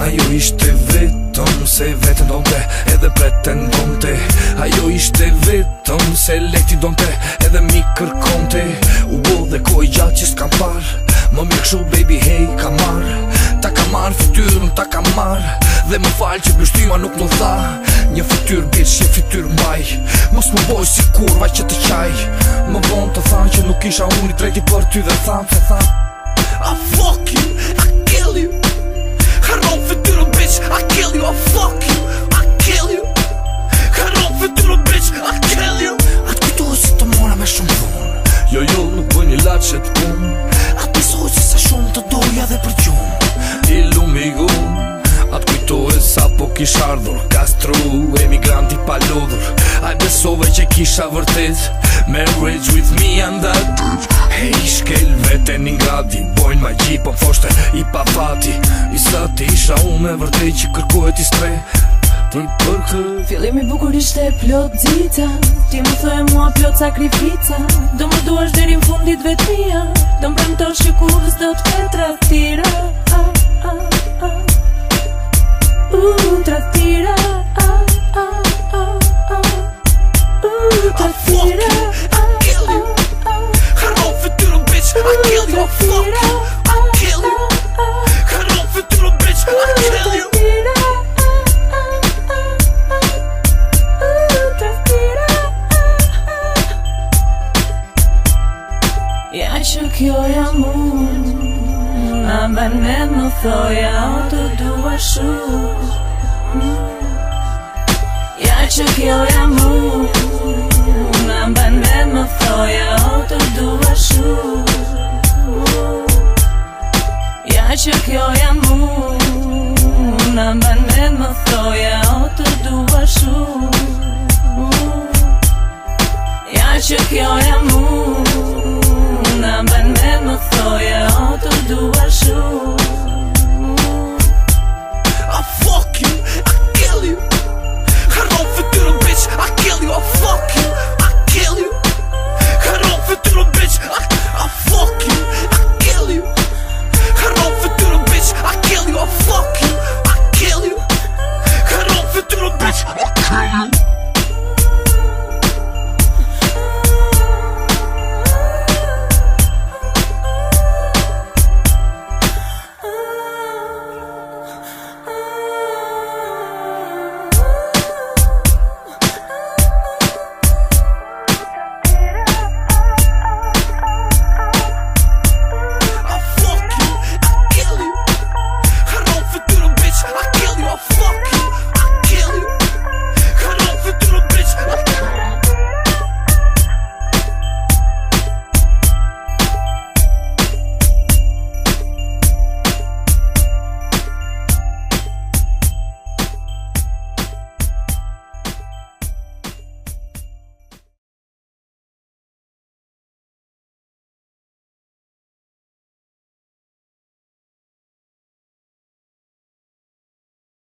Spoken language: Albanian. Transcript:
Ajo ishte vetëm se vetën donte edhe pretendonte. Ajo ishte vetëm se leti donte edhe mi kërkonte. U bo dhe koj gjatë që s'kam par. Më mirë kshu baby hey ka mar. Ta ka mar fytyrën ta ka mar. Dhe më falë që bështyma nuk më tha. Një fytyr bitch një fytyr mbaj. Mos më boj si kurva që të qaj. Më vonë të thanë që nuk isha unë i drejti për ty dhe thanë I fuck you, I kill you. Haron fytyrën bitch, I kill you, I fuck you, I kill you. Haron fytyrën bitch, I kill you. Atë kujtoj si të mora me shumë vonë. Jo nuk bën një lachet pun. Atë besoj se sa shumë të doja dhe për gjumë. Ilumigo. Atë kujtoj sa po kish ardhur Kastru, emigranti pa lodhur. Aj besove që kisha vërtet marriage with me and that. Hey, shkel vete një gradi. Bojnë magji po foshte i pa fati. I sa ti isha unë me vërtet që kërkohet i stre. Ti për kë fillimi bukur ishte plot dzita. Ti më thoj mua plot sakrifica. Do më duash deri në fundit vetmia. Do më premtosh që kur s'do t'ke traktira. Traktira. Traktira. I kill you. Haron fytyrën bitch, I kill you, I fuck you, I kill you. Haron fytyrën bitch, I kill you. Ja që kjo jam unë. Na banet më thoja o të dua shumë. Ja që kjo jam unë. Na banet më thoja o të dua shumë. Ja që kjo jam unë. Na banet më thoja o të dua shumë. Ja që kjo jam unë. Na banet më thoja o të dua shumë.